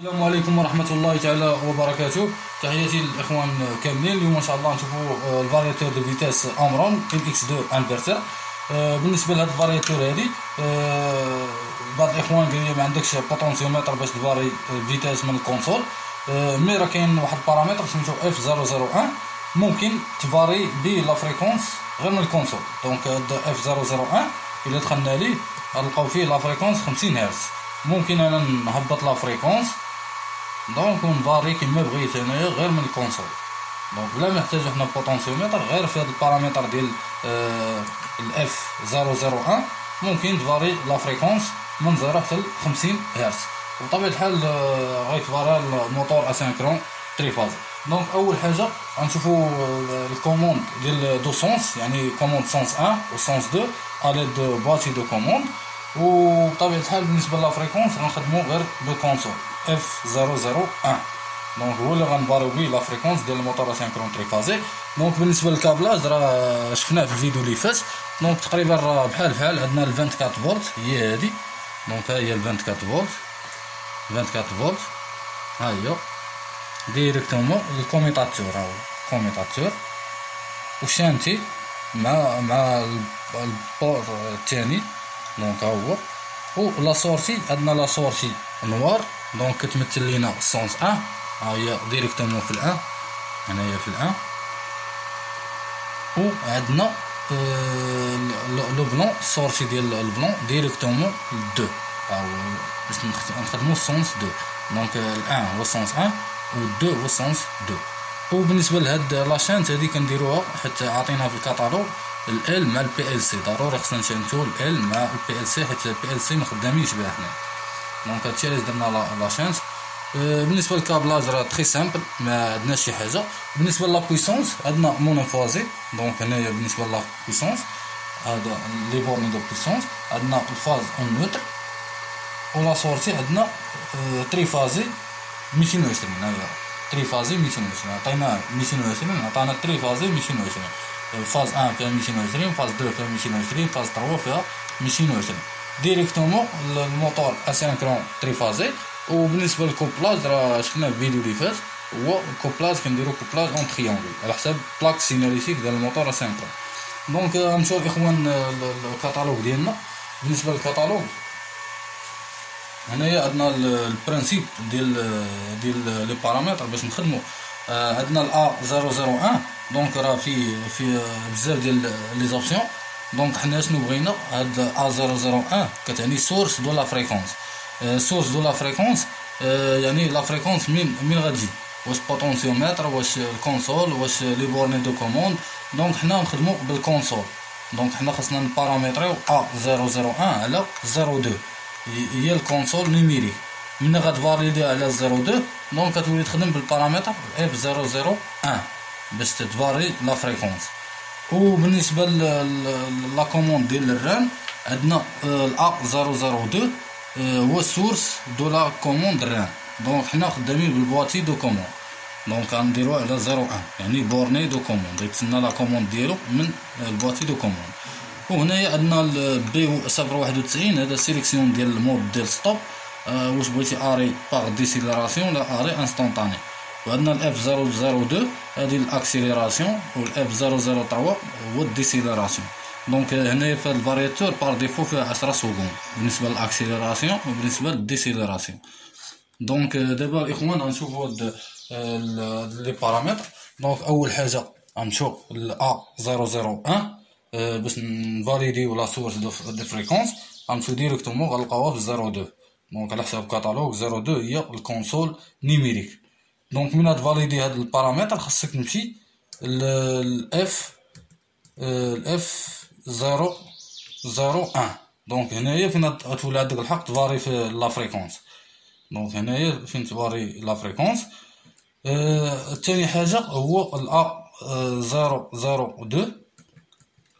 السلام عليكم ورحمة الله تعالى وبركاته. تحياتي للإخوان كاملين. اليوم إن شاء الله نشوفوا الفارياتور دو فيتاس أمرون اكس 2 انفرتر. بالنسبة لهاد الفارياتور هادي بعض الإخوان قال لي ما عندكش بوتونسيومتر باش تفاري فيتاس من الكونسول، مي راه كاين واحد البارامتر سميتو F001 ممكن تفاري بيه لا فريكونس غير من الكونسول. دونك هاد F001 إلا دخلنا ليه غنلقاو فيه لا فريكونس 50 هرتز. ممكن انا نهبط لا فريكونس دونك ونفاري كيما بغيت انايا غير من الكونسول. دونك بلا ما نحتاجو حنا بوتونسيومتر، غير في هاد البارامتر ديال الاف 001 ممكن تفاري لا فريكونس من 0 حتى ل 50 هرتز. وبطبيعة الحال غيتفاري الموتور اسينكرون تريفاز. دونك اول حاجه غنشوفو الكوموند ديال دو سونس، يعني كوموند سونس 1 و سونس 2 على دو باتي دو كوموند. وبطبيعة الحال بالنسبه لا فريكونس غنخدمو غير بالكونسول F001. دونك هو اللي غنباريو بيه لا فريكونس ديال الموتور اسينكرون تريفازي. دونك بالنسبه للكابلاج راه شفناه في الفيديو اللي فات. دونك تقريبا راه بحال عندنا ال 24 فولت هي هادي. دونك ها هي ال 24 فولت 24 فولت ها هي ديريكتومون الكوميتاتور. ها هو الكوميتاتور وشانتي مع البور الثاني. دونك ها هو و لا سورتي عندنا لا سورتي نوار. دونك كتمثل لينا السونس 1 ها هي ديريكتومون في الان، هنايا في الان. و عندنا لو بلون السورتي ديال البلون ديريكتومون ل 2 ها هو باش نخدمو السونس 2. دونك الان هو السونس 1 و 2 هو السونس 2. وبالنسبه لهاد لاشانت هادي كنديروها حتى عطيناها في الكاتالوج ال مع البي ال سي. ضروري خصنا نشانتو ال مع البي ال سي حيت البي ال سي ما خدامينش بها حنا. دونك هادشي علاش درنا لاشانت. بالنسبه للكابلاج راه تري سامبل، ما عندناش شي حاجه. بالنسبه لا بويسونس عندنا مونوفازي. دونك هنايا بالنسبه لا بويسونس هذا لي بورني دو بويسونس عندنا الفاز اون نوتر. ولا سورتي عندنا تريفازي 220. هذا تريفازي 220 عطينا 220 عطانا تريفازي 220. فاز 1 فيها 220، فاز 2 فيها 220، فاز 3 فيها 220 ديريكتومون الموتور اسينكرون تريفازي. وبالنسبه للكوبلاج راه شفنا في الفيديو اللي فات، هو الكوبلاج كنديرو كوبلاج اون تريونغل على حساب بلاك سيناليتيك ديال الموتور اسينكرون. دونك غنمشيو الاخوان الكاتالوج ديالنا. بالنسبه للكاتالوج هنايا عندنا البرانسيب ديال لي بارامتر باش نخدمو. عندنا ال A001. دونك راه في بزاف ديال لي زوبسيون. دونك حنا شنو بغينا؟ هاد A001 كتعني سورس دو لا فريكونس. سورس دو لا فريكونس يعني لا فريكونس من غتجي، واش بوتونسيومتر، واش الكونسول، واش لي بورني دو كوموند. دونك حنا نخدمو بالكونسول. دونك حنا خصنا نبارامتريو A001 على 02 هي الكونسول نيميريك. من غتفاليدي على 02 دونك كتولي تخدم بالبارامتر F001 باش تفاري لا فريكونس. وبالنسبه لا كوموند ديال الرام عندنا A002 هو السورس دو لا كوموند الرام. دونك حنا خدامين بالبواتي دو كوموند. دونك غنديروها على 01 يعني بورني دو كوموند، يتسنى لا كوموند ديالو من البواتي دو كوموند. وهنايا عندنا البي 091 هذا سيليكسيون ديال المود ديال ستوب، واش بغيتي اري باغ ديسيليراسيون ولا اري انستونطاني. وعندنا الاف 002 هذه الاكسيليراسيون، والاف 003 هو الديسيليراسيون. دونك هنايا في هذا الفارياتور بار ديفو فيها 10 سكوند بالنسبه للاكسيليراسيون وبالنسبه للديسيليراسيون. دونك دابا الاخوان غنشوفوا هاد لي بارامتر. دونك اول حاجه غنمشيو ل A001 باش نفاليديو لا سورس دو فريكونس. غنمشيو ديريكتومون غنلقاوها في 02. دونك على حساب كاتالوج 02 هي الكونسول نيميريك. دونك من تفاليدي هاد البارامتر خاصك تمشي الاف 001. دونك هنايا فين غتولي عندك الحق تفاري في لا فريكونس. دونك هنايا فين تفاري لا فريكونس. الثاني حاجه هو ال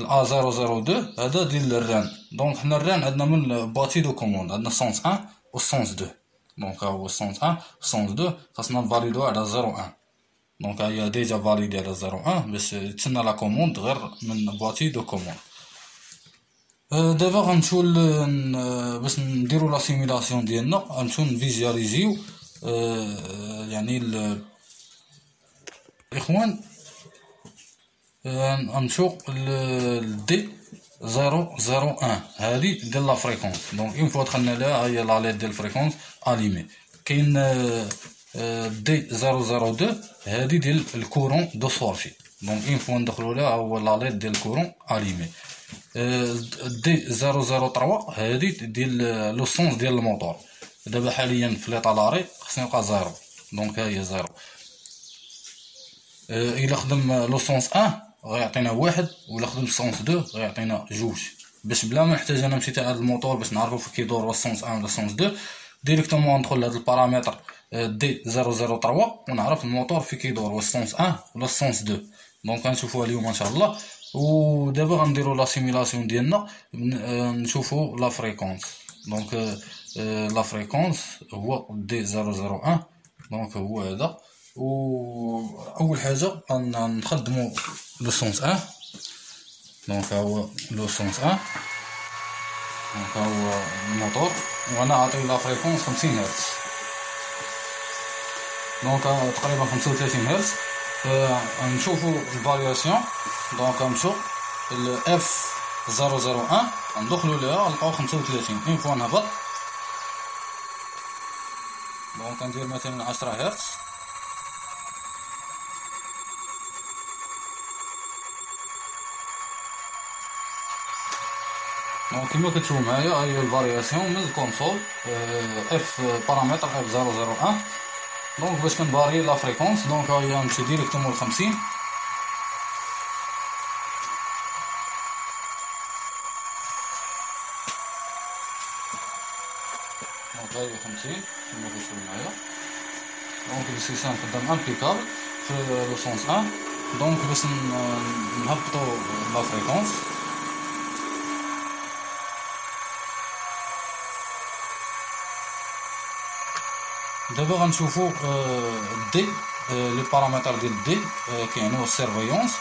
A002 هذا ديال الران. دونك حنا الران عندنا من باتي دو كوموند، عندنا سونس 1 و سونس 2. دونك ها هو سونس 1 سونس 2 خاصنا نفاليدو على 01. دونك هي ديجا فاليدي على 01 باش يتسنى لا كوموند غير من بواتي دو كوموند. دابا غنمشيو باش نديرو لا سيميلاسيون ديالنا، غنمشيو نفيزياليزيو يعني الاخوان نمشيو لدي 001 هادي ديال لا فريكونس. دونك اون فوا دخلنا لها هي لا ليد ديال الفريكونس اليمي. كاين دي 002 هادي ديال الكورون دو سورتي. دونك اون فوا ندخلو لها هو لا ليد ديال الكورون اليمي. دي 003 هادي ديال لو سونس ديال الموتور. دابا حاليا في ليطا لاري خصني يبقى زيرو. دونك ها هي زيرو. الا خدم لو سونس 1 غيعطينا واحد، ولا خدم سونس 2 غيعطينا جوج. باش بلا ما نحتاج انا نمشي تاع هاد الموتور باش نعرفو فين كيدور واش سونس 1 ولا سونس 2، ديريكتومون ندخل لهاد البارامتر دي 003 ونعرف الموتور فين كيدور واش سونس 1 ولا سونس 2. دونك غنشوفوها اليوم ان شاء الله. ودابا غنديرو لا سيميلاسيون ديالنا نشوفو لا فريكونس. دونك لا فريكونس هو دي 001. دونك هو هذا. و اول حاجه غنخدمو لو سونس 1. دونك هو لو سونس 1. دونك هو الموتور وانا عاطي لا فريكونس 50 هرتز. دونك تقريبا 35 هرتز. نشوفو الفارياسيون. دونك نمشيو ل اف 001 ندخلو ليها نلقاو 35. اون فوا نهبط دونك ندير مثلا 10 هرتز. دونك كيما كتشوفو معايا هاهي الفارياسيون من الكونسول اف بارامتر اف 001. دونك باش كنفاري لا فريكونس دونك هاهي نمشي ديريكتومون ل 50. دونك هاهي 50 كيما كتشوفو معايا. دونك السيستم خدام امبيكابل في لو سونس 1. دونك باش نهبطو لا فريكونس دابا غنشوفو دي لي بارامتر ديال دي كيعنيو السيرفيونس.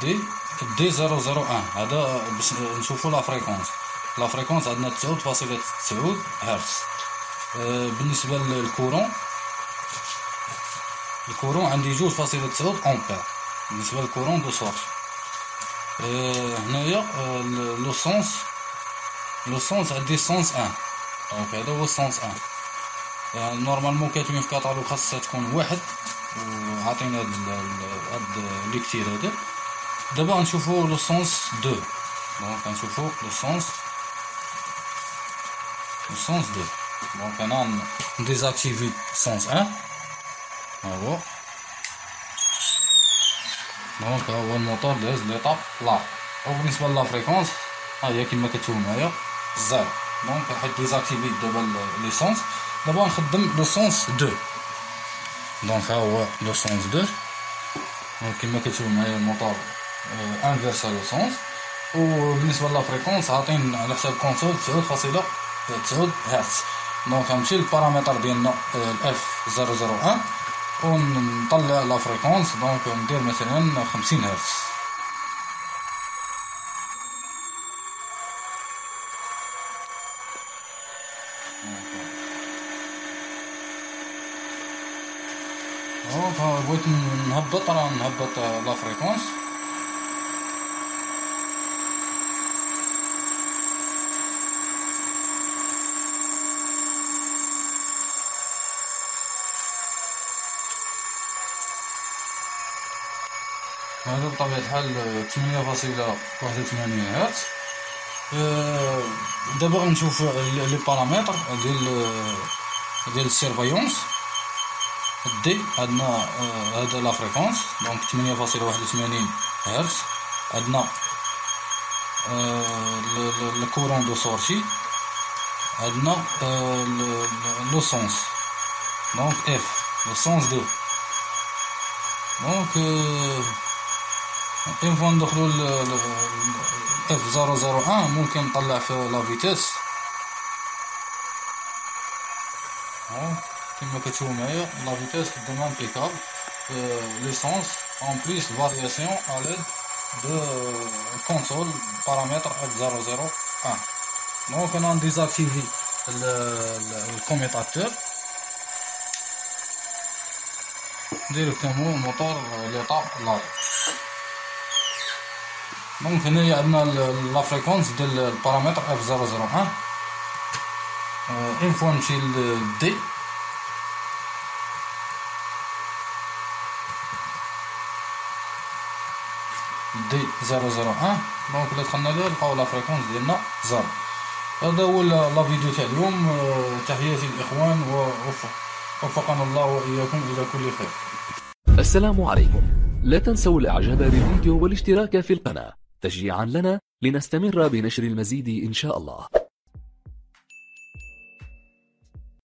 دي 001 هذا باش نشوفو لا فريكونس. لا فريكونس عندنا 9.9 هرتز. بالنسبه للكورون عندي 2.9 امبير بالنسبه للكورون دو سورس. هنايا لو سونس عندي سونس 1. دونك هذا هو سونس 1. نورمالمون كاتبين في كاتالوج خاصها تكون واحد وعاطينا هاد لي كتير هذا. دابا غنشوفو لو سونس 2. دونك غنشوفو لو سونس 2. دونك انا نديزاكتيفي سونس 1. ها هو. دونك ها هو الموتور داز ليطاب لا. وبالنسبه لا فريكونس ها هي كيما كتشوفو معايا زيرو. دونك حيت ديزاكتيفي دابا لي سونس. دابا نخدم لو سونس 2. دونك ها هو لو سونس 2. دونك كيما كتشوفو معايا الموتور انفيرسا لو سونس. وبالنسبه لا فريكونس عاطين على حساب كونسول 9.9 هرتز. دونك غنمشي للبارامتر ديالنا الاف 001 ونطلع لا فريكونس. دونك ندير مثلا 50 هرتز. دونك بغيت نهبط لا فريكونس. هذا بطبيعة الحال 8.81 هرتز. دابا غنشوف لي بارامتر ديال السيرفيونس. دي عندنا هذا لا فريكونس دونك 8.81 هرتز. عندنا الكورون دو سورتي. عندنا لو سونس دونك اف لو سونس 2. دونك اون فوا ندخلو ل اف 001 ممكن نطلع في لا فيتاس كما كتشوفو معايا. لا فيتاس خدام امبيكابل. ليسونس اون بليس فارياسيون ا ليد دو كونسول بارامتر اف 001. دونك انا نديزاكتيفي الكوميطاتور ديريكتومون موتور ليطا لا. دونك هنايا عندنا لا فريكونس ديال البارامتر F001. اون فوا نمشي للدي D001. دونك الا دخلنا ليه نلقاو لا فريكونس ديالنا 0. هذا هو لا فيديو تاع اليوم. تحياتي للاخوان ووفقنا الله واياكم الى كل خير. السلام عليكم. لا تنسوا الاعجاب بالفيديو والاشتراك في القناة تشجيعا لنا لنستمر بنشر المزيد ان شاء الله.